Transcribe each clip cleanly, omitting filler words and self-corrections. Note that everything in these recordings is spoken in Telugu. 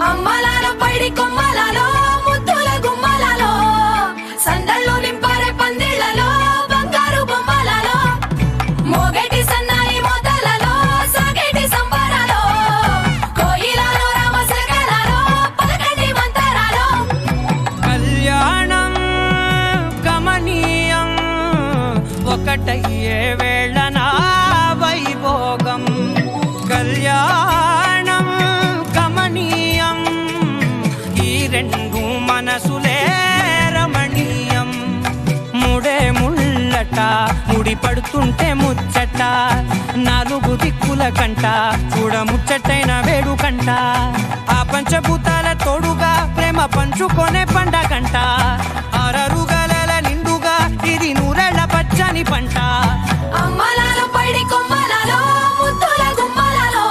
అమ్మలాలో పైడి కొమ్మలలో ముద్దుల గుమ్మలలో సందళ్ళు నింపారే పందిళ్లలో బంగారు బొమ్మలలో మోగేటి సన్నాయి మోతలలో సాగేటి సంబరాలో కోయిలలో రామసగలలో పలకండి మంతరాలో కళ్యాణం గమనీయం ఒకటయ్యే వేళన వైభోగం కళ్యాణం గమనీయం ఈ రెండు మనసులే రమణీయం ముడే ముళ్ళట ముడి పడుతుంటే ముచ్చట నాలుగు దిక్కుల కంట చూడ ముచ్చటైన వేడుకంట ఆ పంచభూతాల తోడుగా ప్రేమ పంచుకొనే పండగంట ఆరరుగల నిండుగా ఇది నూరెళ్ళ పచ్చని పంట అమ్మలాలో పైడి కొమ్మలలో ముద్దుల గుమ్మలలో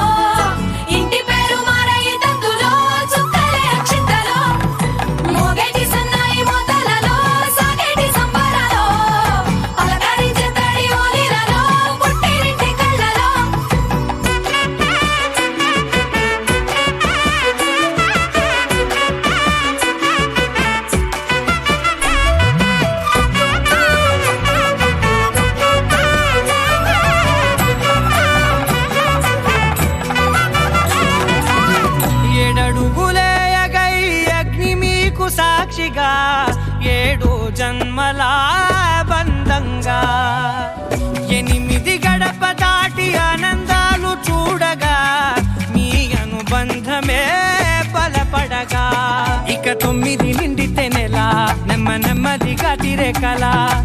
ఇంటి పేరు మారయ్య తందులో చుక్కలే అక్షింతలో మోగేటి సన్నాయి మోతలలో సాగేటి సంబరాలో పలకరించే తడి ఓలిలలో పుట్టినింటి కళ్ళలో ఏడడుగులే ఎగై అగ్ని మీకు సాక్షిగా ఏడు జన్మల బంధంగా ఎనిమిది గడప దాటి ఆనందాలు చూడగా మీ అనుబంధమే బలపడగా ఇక 9 నిండితే నెల నెమ్మదిగా తిరేకల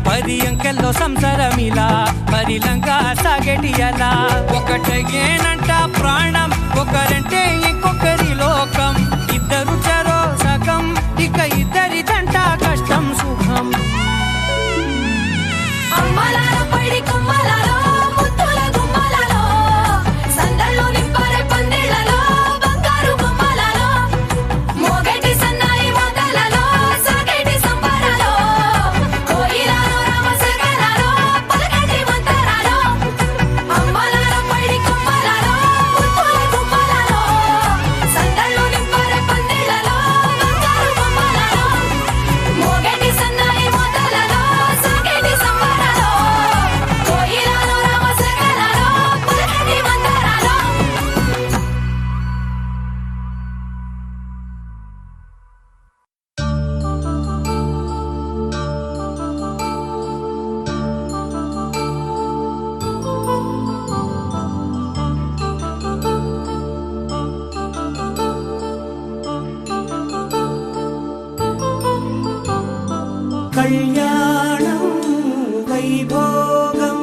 10 అంకెల్లో సంసారమిలా పరిలంగా సాగేటి అలా ఒకటేనంట ప్రాణం ఒకరంటే ఇంకొకరి లోకం ఇద్దరు చరో సగం ఇక ఇద్దరిదంట కష్టం సుఖం అమ్మలాలో పైడి కొమ్మలలో ముద్దుల గుమ్మలలో సందళ్ళు నింపారే పందిళ్లలో బంగారు బొమ్మలలో మోగేటి సన్నాయి మోతలలో సాగేటి సంబరాలో కోయిలలో రామసగలలో పలకండి మంతరాలో అమ్మలాలో పైడి కొమ్మలలో ముద్దుల గుమ్మలలో సందళ్ళు నింపారే పందిళ్లలో బంగారు బొమ్మలలో మోగేటి సన్నాయి మోతలలో సాగేటి సంబరాలో కోయిలలో రామసగలలో పలకండి మంతరాలో కళ్యాణం వైభోగం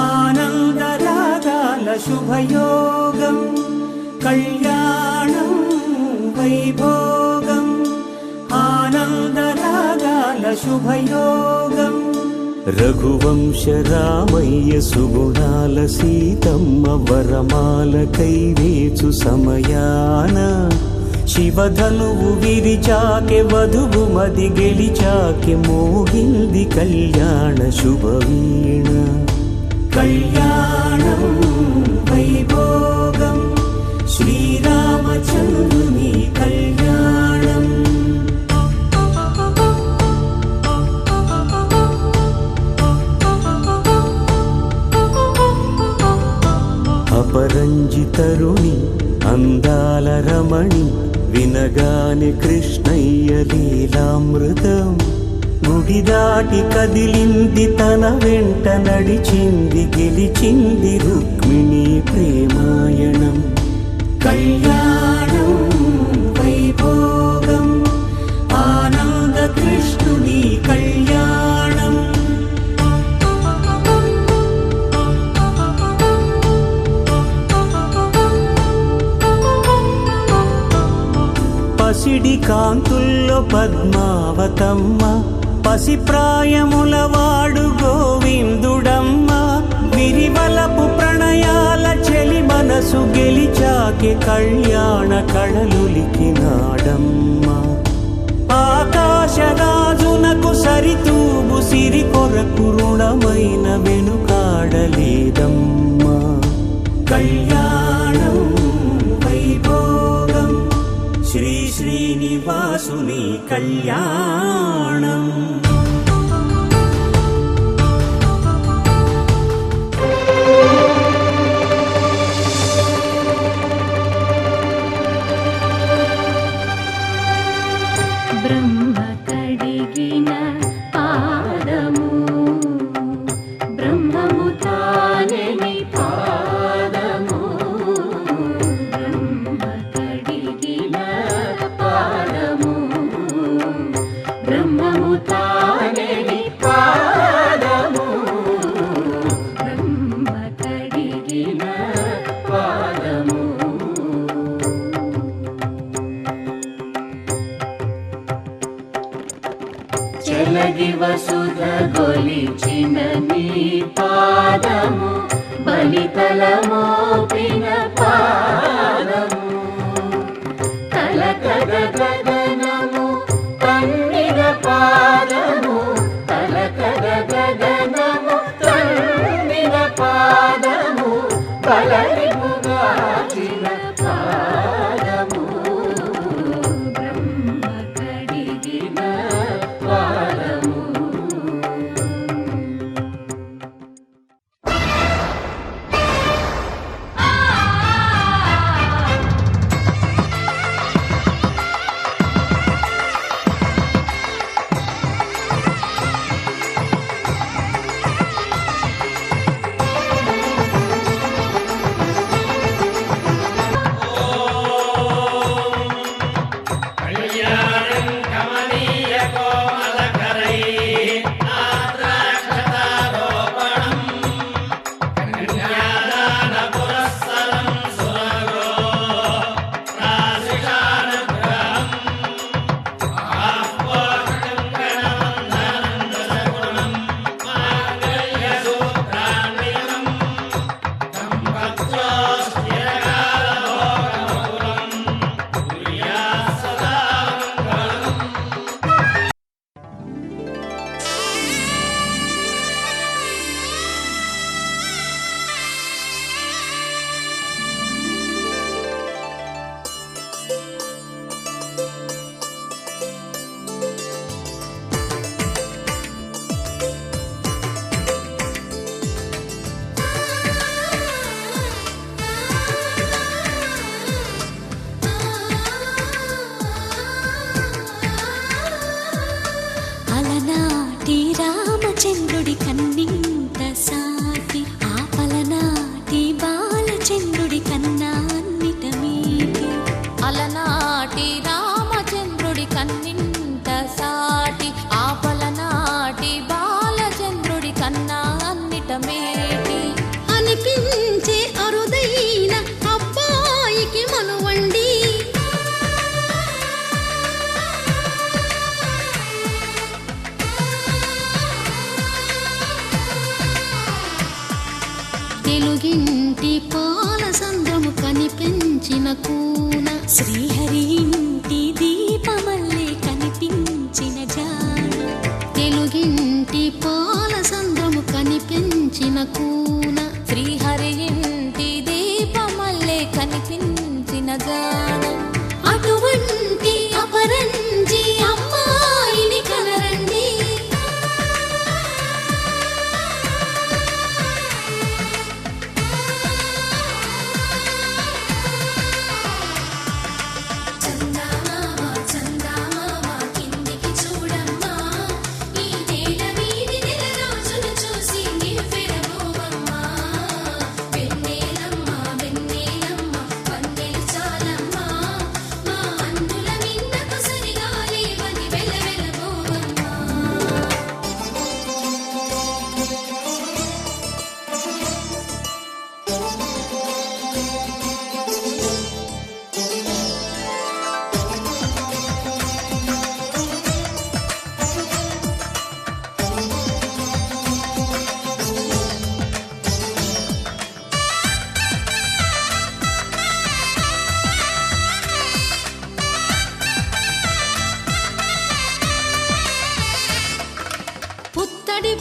ఆనందరాగాల శుభయోగం కళ్యాణం వైభోగం ఆనందరాగాల శుభయోగం రఘువంశ రామయ్య సుగుణాల సీతమ్మ వరమాల కైవేచు సమయాన శివధనువు విరిచాకె వధువు మది గెలిచాకె మోగింది కళ్యాణ శుభవీణ కళ్యాణం వైభోగం శ్రీరామచంద్రుని కళ్యాణం అపరంజితరుణి అందాల రమణి వినగానే కృష్ణయ్య లీలామృతం గుడి దాటి కదిలింది తన వెంట నడిచింది గెలిచింది రుక్మిణి ప్రేమాయణం కళ్యాణం వైభోగం ఆనంద కృష్ణుని కళ్యాణం పసిడి కాంతుల్లో పద్మావతమ్మ పసిప్రాయముల వాడు గోవిందుడమ్మ విరివలపు ప్రణయాల చెలి మనసు గెలిచాకె కళ్యాణ కళలులికినాడమ్మ ఆకాశరాజునకు సరితూబు సిరి కొరకు రుణమైన వెనుకాడలేదమ్మా కళ్యాణం వైభోగం శ్రీనివాసుని కళ్యాణం. బ్రహ్మ కడిగిన పాదము బ్రహ్మము తానెని పాదము బ్రహ్మ కడిగిన పాదము బ్రహ్మము తానెని పాదము బ్రహ్మ కడిగిన పాదము. చెలగి వసుధ గొలిచిన నీ పాదము బలితల మోపిన పాదము కలకద గగనము తన్నిన పాదము కలకద గగనము తన్నిన పాదము బలరిపుగాచిన పాదము బ్రహ్మ కడిగిన పాదము. అలనాటి రామచంద్రుడి కన్నింత సాటి ఆపలనాటి బాలచంద్రుడి కన్నా అన్నిట మీటి అలనాటి రామచంద్రుడి కన్నింత సాటి ఆపలనాటి బాలచంద్రుడి కన్నా అన్నిట మేటి అనిపించే అరుదైన అబ్బాయికి మనువండి తెలుగింటి పాల సంద్రము కనిపించిన కూన శ్రీహరి ఇంటి దీపమల్లే కనిపించిన జాన తెలుగింటి పాల సంద్రము కనిపించిన కూన శ్రీహరి ఇంటి దీపమల్లే కనిపించిన జాన అటువంటి అపరంజి అమ్మాయిని కనరండి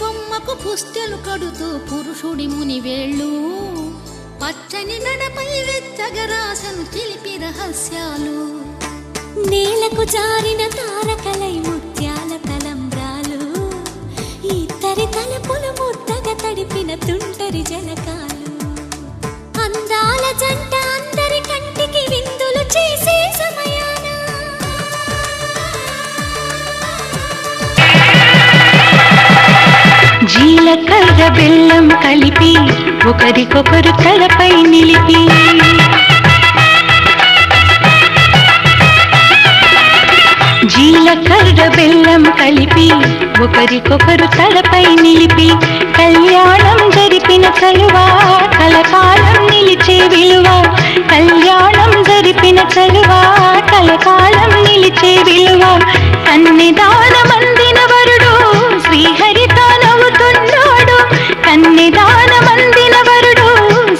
బొమ్మకు పుస్తెలు కడుతూ పురుషుడి ముని వేళ్ళు పచ్చని నడపై వెచ్చగరాసను చిలిపి రహస్యాలు. నేలకు జారిన తారకలై ముత్యాల తలంబ్రాలు ఇద్దరి తలపులు ముద్దగా తడిపిన తుంటరి జలకాలు అందాల జంట అందరి కంటికి విందులు చేసే సమయాన జీలకర్ర బెల్లం కలిపి ఒకరికొకరు తలపై నిలిపి జీలకర్ర బెల్లం కలిపి ఒకరికొకరు తలపై నిలిపి కళ్యాణం జరిపిన చలువా కలకాలం నిలిచే విలువ కళ్యాణం జరిపిన చలువా కలకాలం నిలిచే విలువ కన్నిదానమందిన వరుడు శ్రీహరితో నవ్వుతున్నాడు కన్నిదానమందిన వరుడు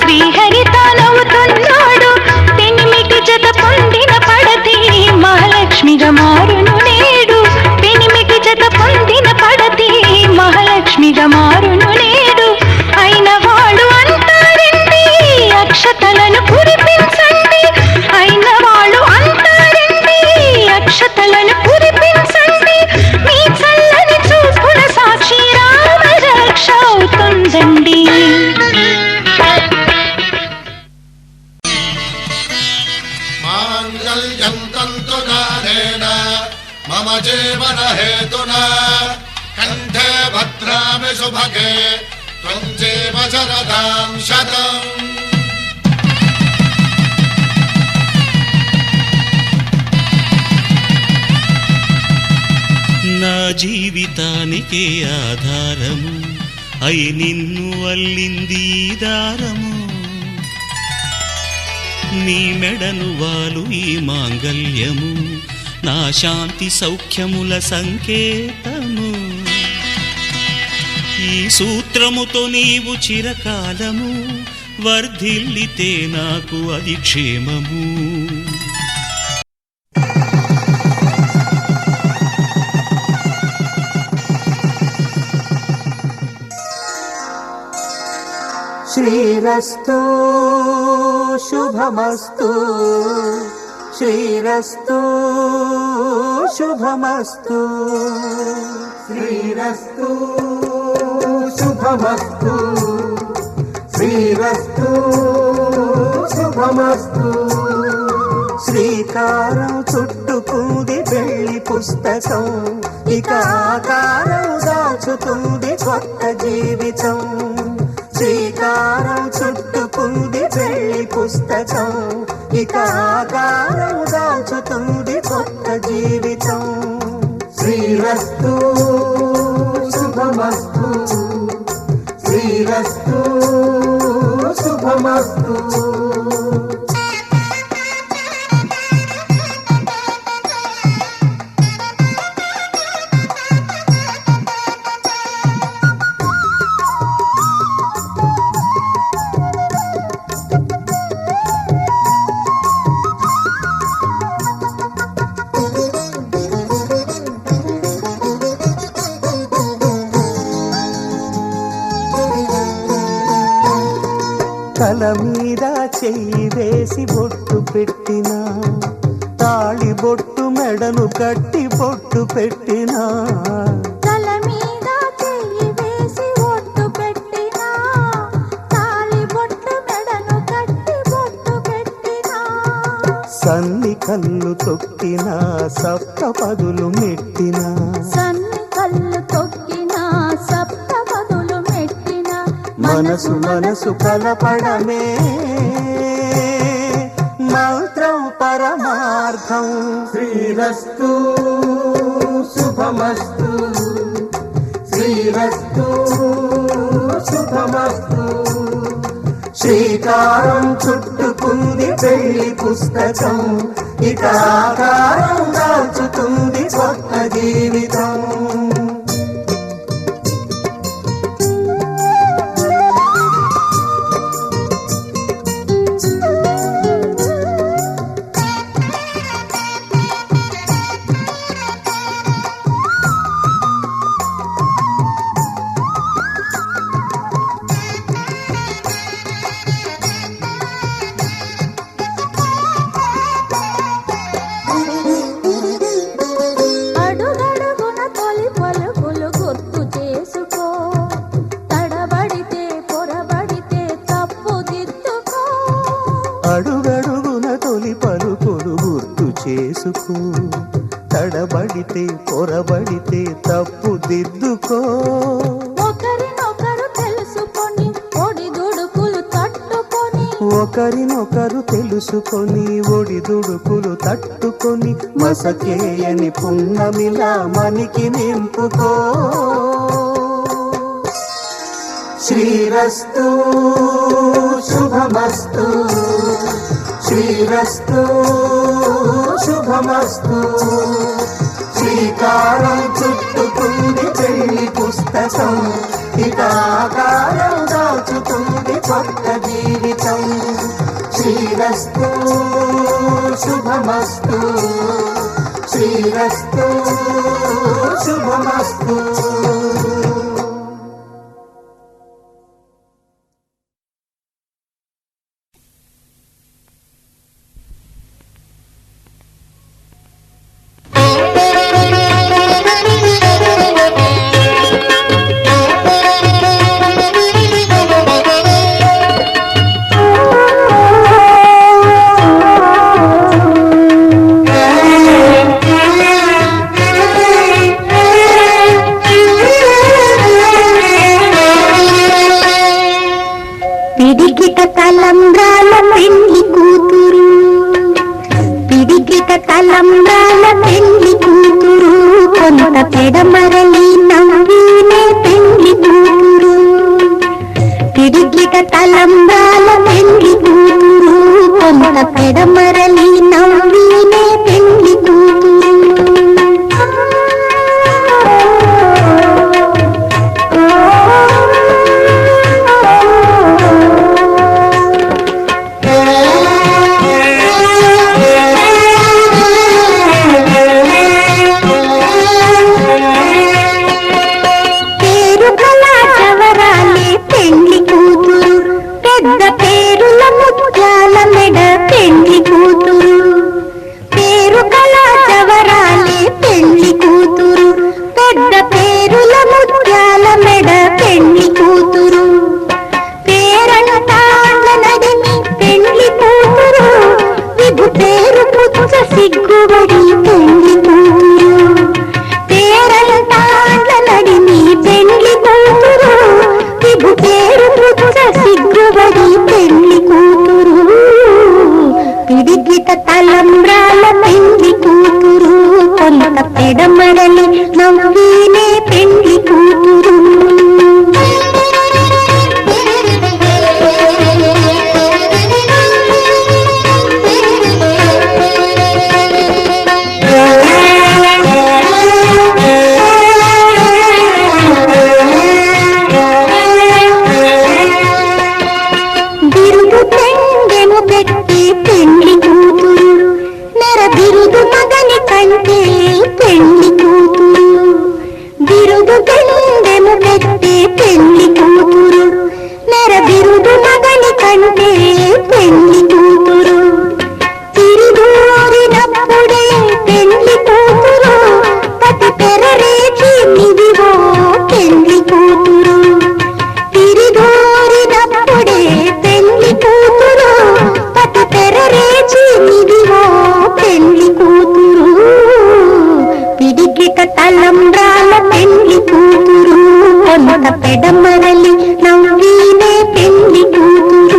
శ్రీహరితో నవ్వుతున్నాడు పెనిమిటి జత పొందిన పడతి మహాలక్ష్మిగా మారును నేడు పెనిమిటి జత పొందిన పడతి మహాలక్ష్మిగా మారును నేడు అయిన వాడు అంటారండి అక్షతలను కురిపించండి అయిన వాళ్ళు అంటారండి అక్షతలను కురిపించండి మీ చల్లని చూపుల సాక్షి రామ రక్ష అవుతుందండి మాంగళ్యం తంతునానేన మమ జీవన హేతునా కంఠే భద్రామి శుభగే త్వం జీవ శరదాం శతం నా జీవితానికే ఆధారము అయి నిన్ను అల్లింది దారము నీ మెడను వాలు ఈ మాంగల్యము నా శాంతి సౌఖ్యముల సంకేతము ఈ సూత్రముతో నీవు చిరకాలము వర్ధిల్లితే నాకు అది క్షేమము శ్రీరస్తు శుభమస్తు శ్రీరస్తు శుభమస్తు శ్రీరస్తు శుభమస్తు శ్రీరస్తు శుభమస్తు శ్రీకారం చుట్టుకుంది వెళ్లి పుస్తకం ఇక ఆకారం దాచుతుంది కొత్త జీవితం శ్రీకారం చుట్టుకుంది వెళ్లి పుస్తకం ఇక ఆకారం దాచుతుంది కొత్త జీవితం శ్రీరస్తు శుభమస్తు శ్రీరస్తు శుభమస్తు తల మీద చెయ్యి వేసి బొట్టు పెట్టినా తాళి బొట్టు మెడను కట్టి బొట్టు పెట్టినా తల మీద చెయ్యి వేసి బొట్టు పెట్టినా తాళి బొట్టు మెడను కట్టి బొట్టు పెట్టినా సన్ని కళ్ళు తొక్కినా సప్త పదులు మెట్టినా సన్ని కళ్ళు తొక్కినా సప్త పదులు మెట్టినా మనసు మనసు కలపడమే మంత్రం పరమార్థం శ్రీరస్తు శుభమస్తు శ్రీరస్తు శుభమస్తు శ్రీకారం చుట్టుకుంది పెళ్లి పుస్తకం ఇక ఆకారం దాచుతుంది కొత్త జీవితం చేసుకో, తడబడితే పొరబడితే తప్పు దిద్దుకో. ఒకరినొకరు తెలుసుకొని ఒడిదుడుకులు తట్టుకొని, ఒకరినొకరు తెలుసుకొని ఒడిదుడుకులు తట్టుకొని, మసకేయని పున్నమిలా మనికి నింపుకో. శ్రీరస్తు శుభమస్తు, శ్రీరస్తు శుభమస్తు. శ్రీకారం చుట్టుకుంది పెళ్లి పుస్తకం, ఇక ఆకారం దాచుతుంది కొత్త జీవితం. శ్రీరస్తు శుభమస్తు, శ్రీరస్తు శుభమస్తు. తలంబ్రాల పెళ్లి కూతురు, కొంత పెడమరలి నవ్వినే పెళ్లి కూతురు. పిడికిట తలంబ్రాల పెళ్లి కూతురు, కొంత పెడమరలి నవ్వినే పెళ్లి కూతురు. తలంబ్రాల పెళ్లి కూతురు, కొంత పెడమరలి నవ్వినే పెళ్లి కూతురు. బిరుదు పెండెము పెట్టి పెళ్లి కూతురు, నెర బిరుదు మగని కంటే పెళ్లి కూతురు. బిరుదు పెండెము పెట్టి పెళ్లి కూతురు, నెర బిరుదు మగని కంటే పెళ్లి కూతురు. తిరిగూరినప్పుడే పెళ్లి కూతురు, పతి పెరరేచి నిదివో పెళ్లి కూతురు. తిరిగూరినప్పుడే పెళ్లి కూతురు, పతి పెరరేచి నిదివో పెళ్లి కూతురు. పిడికిట తలంబ్రాల పెళ్లి కూతురు, కొంత పెడమరలి నవ్వినే పెళ్లి కూతురు.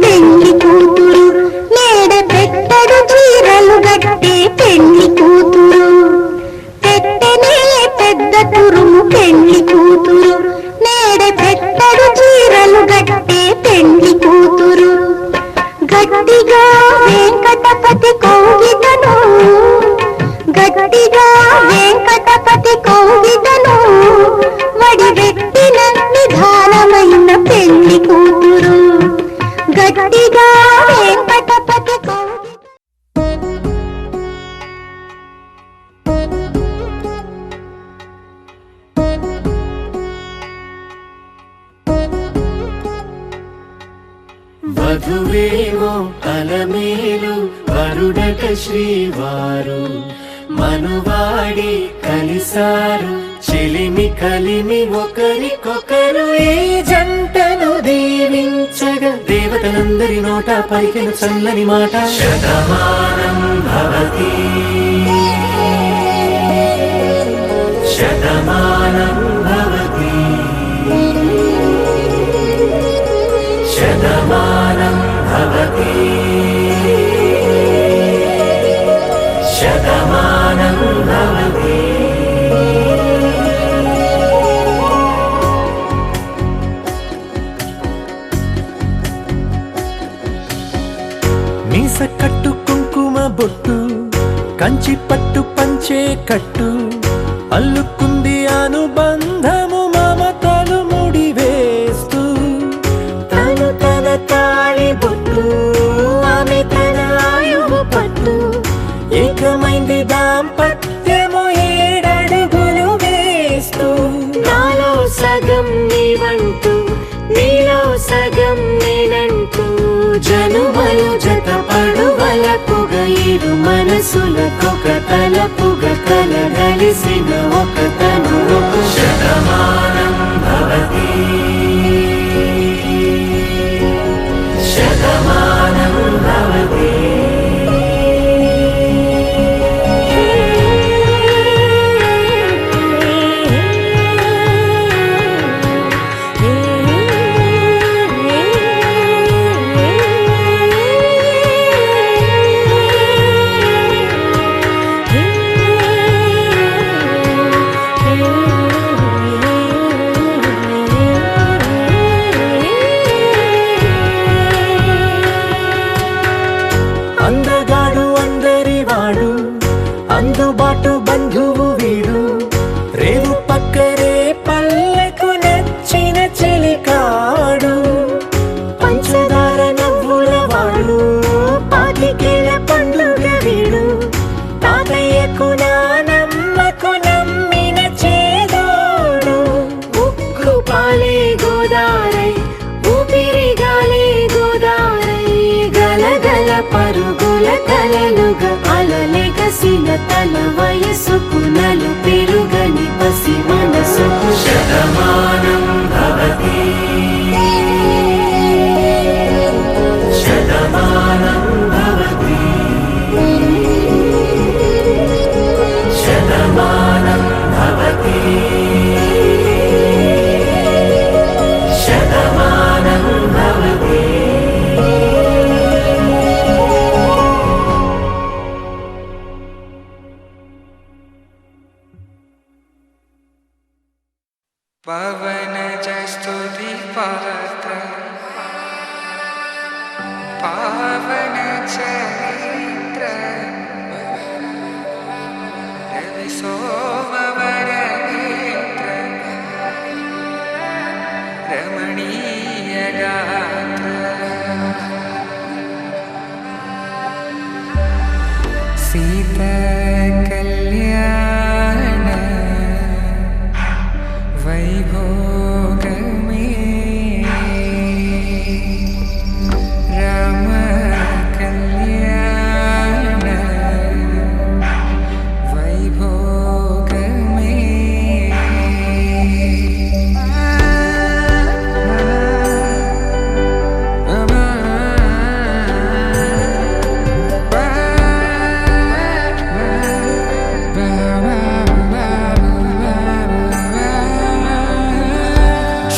పెళ్లి కూతురు, మేడ పెట్టడు చీరలు గట్టి పెళ్లి కూతురు. పెట్టనే పెద్ద తురు వధువేమో అలమేలు వరుడట శ్రీవారు మనువాడి కలిసారు చెలిమి కలిమి ఒకరికొకరు ఈ జంటను దీవించగా దేవతలందరి నోట పలికిన చల్లని మాట శతమానం భవతి శతమానం భవతి శతమానం భవతి శతమానం భవతి మీస కట్టు కుంకుమ బొట్టు కంచి పట్టు పంచే కట్టు అల్లుకుంది అనుబంధము మమతలు ముడివేస్తూ తను తన తాళి బొట్టు ఆమె తన ఆయువు పట్టు ఏకమైంది దాంపత్యము 7 అడుగులు వేస్తూ నాలో సగం నీవంటూ నీలో సగం నేనంటూ జనుమలు జతపడువలపుగ ఇరు మనసులకొక తలపుగ కలగలిసిన ఒక తను శతమానం భవతి శతమానం భవతి అందగాడు అందరివాడు అందుబాటు బంధువు వీడు రేవు పక్కరే పల్లెకు నచ్చిన చెలికాడు పంచదార నవ్వుల వాడు పాతికేల పండుగ వీడు తాతయ్యకు నానమ్మకు నమ్మిన చేదోడు ఉక్కు పాలే గోదారై ఊపిరి గాలే గోదారై గలగల పరుగుల కలలుగా అలలెగసిన తన వయసుకు నలు పెరుగని పసి మనసుకు శతమానం భవతి శతమానం భవతి శతమానం భవతి శతమానం భవతి పవన జస్తుతి పాత్ర పావన చరిత్ర రవి సోమవర నేత్ర రమణీయ గాత్ర సీత కళ్యాణ వైభోగమే రామ కళ్యాణ వైభోగమే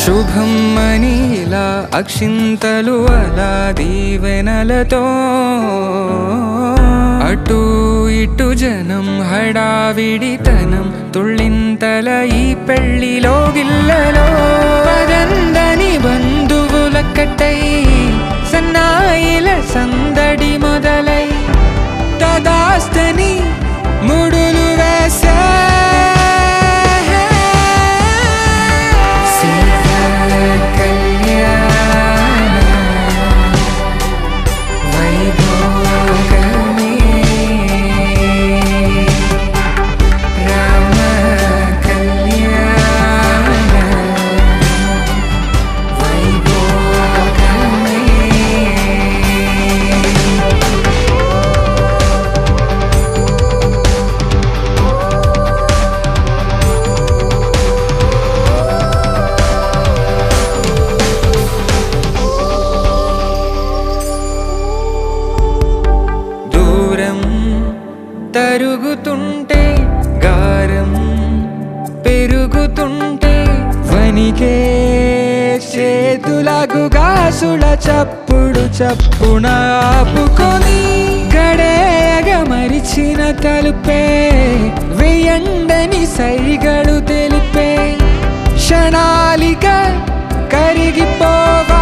శుభం మనీలా అక్షింతలు అలా దీవెనలతో అటు ఇటు జనం హడావిడితనం తుళ్ళింతల ఈ పెళ్లిలో గిల్లలో పదందని బంధువులక్కటై సన్నాయిల సందడి మొదలై తదాస్తని ముడులు వేసా వైభోగమే జరుగుతుంటే గారం పెరుగుతుంటే వనికే చేతులకు గాసుల చప్పుడు చప్పున ఆపుకొని గడేయగ మరిచిన తలుపే వెయ్యండని సైగడు తెలిపే క్షణాలిక కరిగిపోవా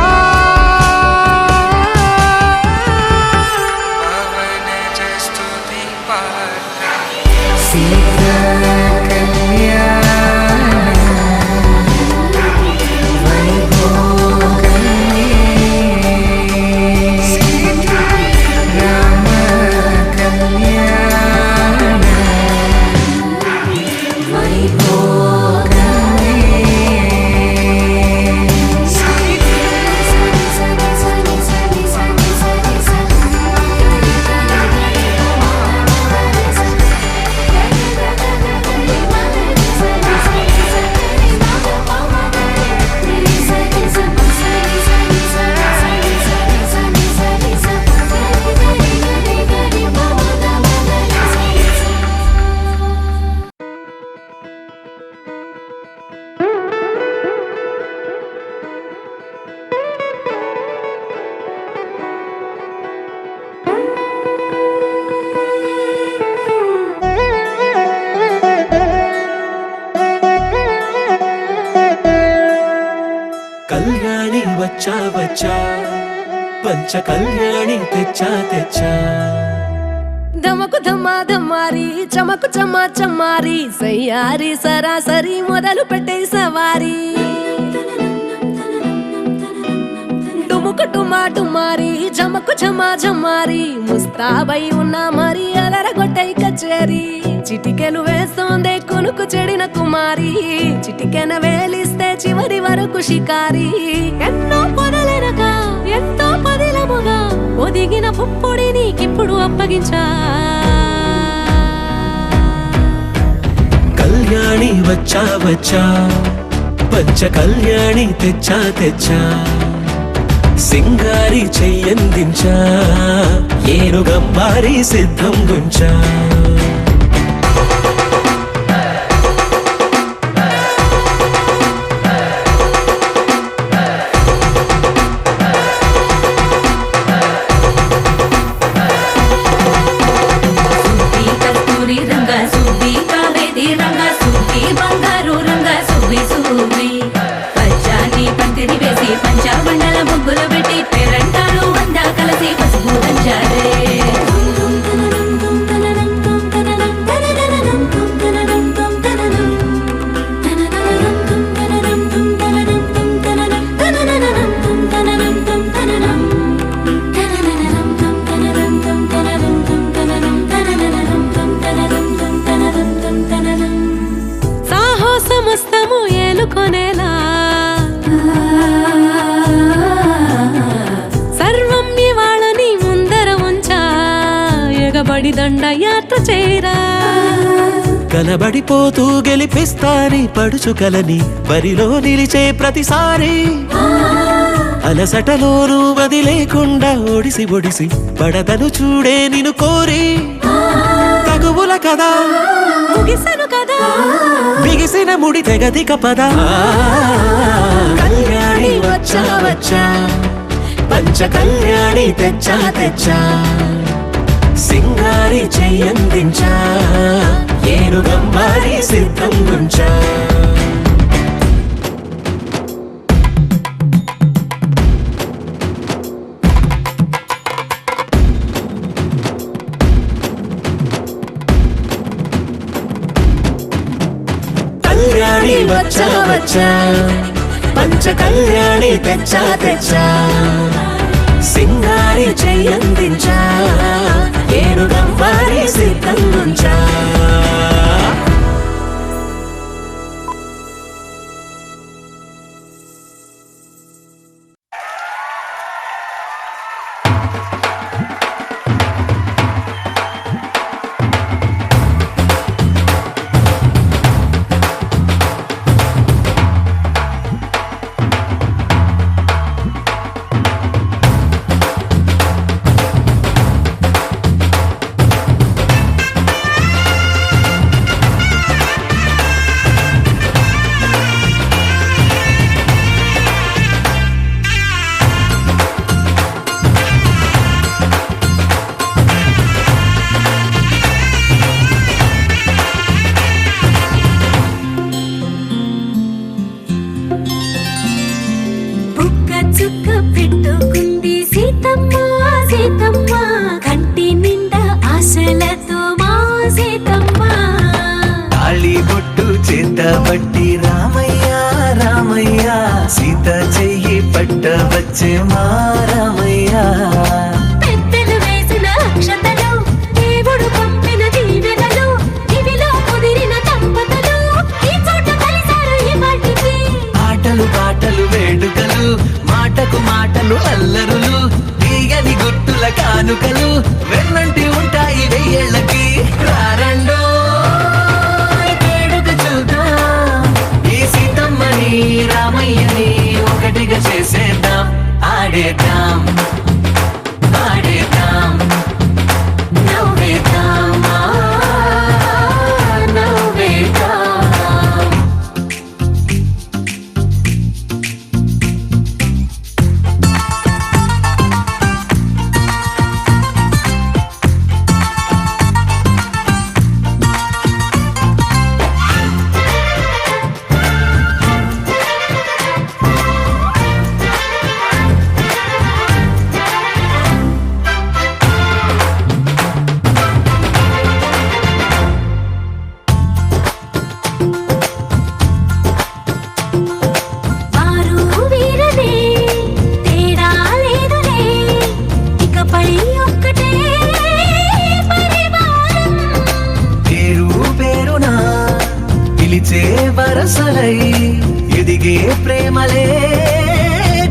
కళ్యాణి వచ్చా వచ్చా పంచ కళ్యాణి తెచ్చా తెచ్చా ధమకు ధమ్మా ధమ్మారి చమకు చమ్మా చమ్మారి సయ్యారి సరాసరి మొదలు పెట్టే సవారి డుముకు డుమా డుమారి జమకు ఝమా ఝమ్మారి ముస్తాబై ఉన్నా మరి అదరగొట్టై కచేరి చిటికెలు వేస్తోందే కొనుకు చెడిన కుమారి చిటికెన వేలిస్తే చివరి వరకు షికారి ఎన్నో పొదలెనక ఎంతో పదిలముగా ఒదిగిన పుప్పొడి నీకిప్పుడు అప్పగించా కళ్యాణి వచ్చా వచ్చా పంచ కళ్యాణి తెచ్చా తెచ్చా సింగారి చెయ్యందించా ఏనుగంబారి సిద్ధం గుంచా దండయాత్ర చేరా కలబడిపోతూ గెలిపిస్తాని పడుచుకలని బరిలో నిలిచే ప్రతిసారి అలసటలోనూ వదిలేకుండా ఒడిసి ఒడిసి పడతను చూడే నిన్ను కోరి తగువుల కదా ముగిసను కదా బిగిసిన ముడి తెగదిక పద కళ్యాణి వచ్చా వచ్చా పంచ కళ్యాణి తెచ్చా తెచ్చా సింగారి చెయ్యందించా ఏనుగంబారి సిద్ధం గుంచా కళ్యాణి వచ్చా వచ్చా పంచ కళ్యాణి తెచ్చా తెచ్చా సింగారి చెయ్యందించా ఏనుగంబారి సిద్ధం గుంచా సీతమ్మ కంటి నిండా ఆశలతో మా సీతమ్మ తాళి బొట్టు చేత బట్టి రామయ్య రామయ్య సీత చెయ్యి పట్ట వచ్చే మా రామయ్య పెద్దలు వేసిన అక్షతలు దేవుడు పంపిన దీవెనలు ఇవిలో కుదిరిన దంపతులు ఈ చోట కలిసారు ఈ వాటికి ఆటలు పాటలు వేడుకలు మాటకు మాటలు అల్లరులు తీయని గుట్టుల కానుకలు వెన్నంటి ఉంటాయి వెయ్యేళ్ళకి రారండో వేడుక చూద్దాం ఈ సీతమ్మని రామయ్యని ఒకటిగా చేసేద్దాం ఆడేద్దాం ఆడేద్దాం నవ్వేద్దాం నవ్వేద్దాం వారు వీరనే తేడా లేదులే ఇకపై ఒక్కటే పరివారం పేరు పేరునా పిలిచే వరసలై ఎదిగే ప్రేమలే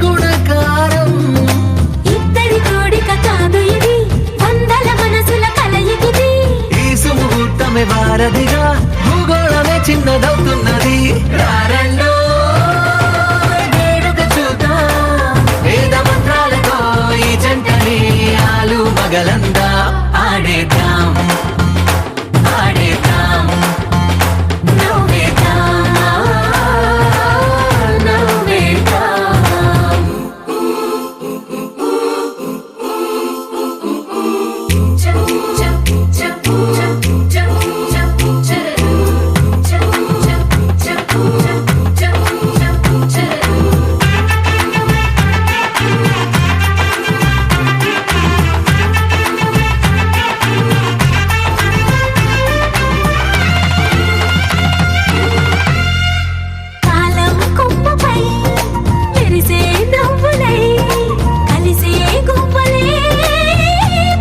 గుణకారం ఇద్దరి కోడిక కాదు ఇది వందల మనసుల కలయికిది ఈ సుముహూర్తమే వారధిగా భూగోళమే చిన్నదవుతున్నది రారండో వేడుక చూద్దాం వేద మంత్రాలతో ఈ జంటని ఆలు మగలందా ఆడేద్దాం ఆడేద్దాం నవ్వేద్దాం నవ్వేద్దాం కాలం కొమ్మపై మెరిసే నవ్వులై కలిసే గువ్వలే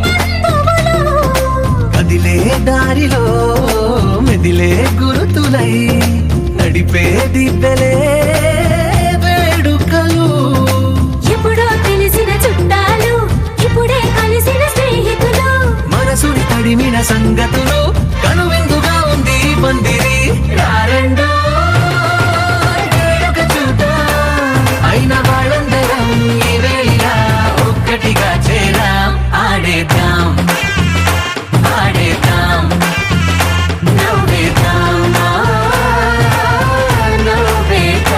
బంధువులు కదిలే దారిలో మెదిలే గురుతులై నడిపే దిబ్బెలే వేడుకలు ఎప్పుడో తెలిసిన చుట్టాలు ఇప్పుడే కలిసిన స్నేహితులు మనసుని తడిమిన సంగతులు కనువిందుగా ఉంది ఈ పందిరి రారండో వేడుక చూద్దాం అయిన వాళ్ళందరం ఈ వేళ ఒక్కటిగా చేరాం ఆడేద్దాం ఆడేద్దాం నవ్వేద్దాం నవ్వేద్దాం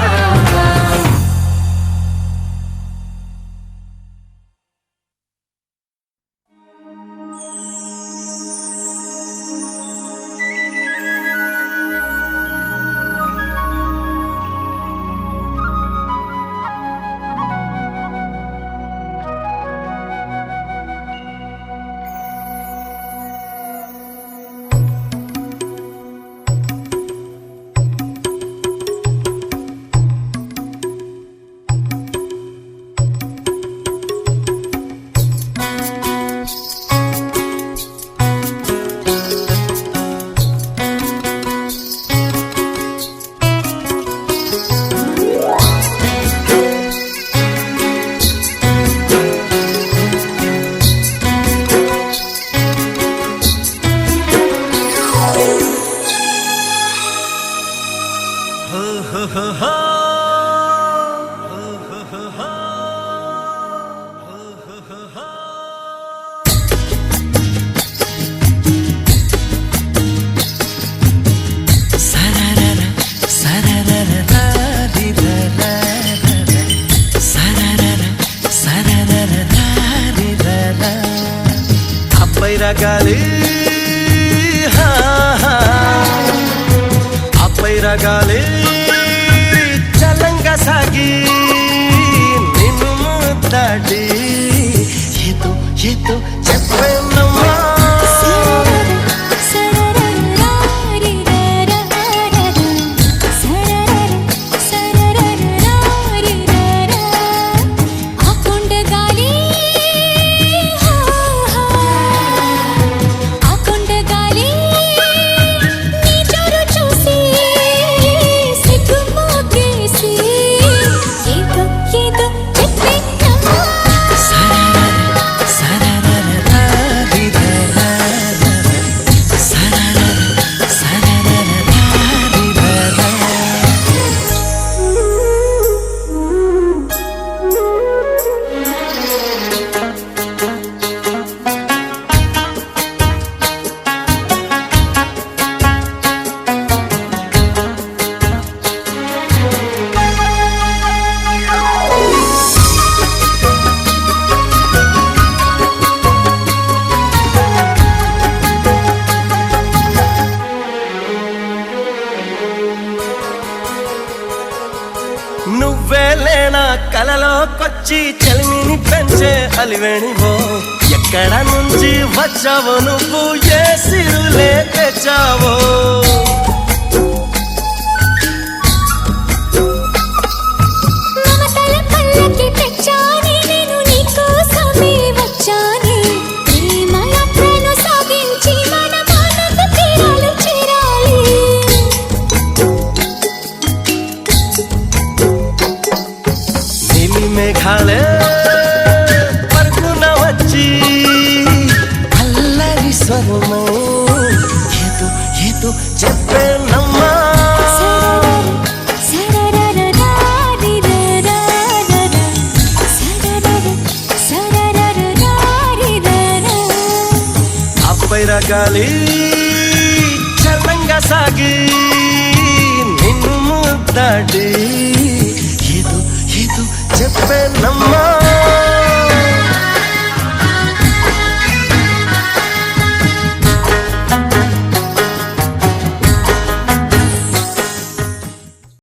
రగాలి అప్పై రగాలి చలంగా సాగి నిన్ను ముద్దాడి ఏదో చెప్పేనమ్మా నువ్వేలేనా కలలోకొచ్చి చలిమిని పెంచే అలివేణివో ఎక్కడ నుంచి వచ్చావో నువ్వు ఏ సిరులే తెచ్చావో మేఘాలే పరుగున వచ్చి అల్లరి స్వరమో ఏదో ఏదో చెప్పేనమ్మా అప్పై రగాలి చల్లంగా సాగి నిన్ను ముద్దాడి ఏదో ఏదో చెప్పేనమ్మా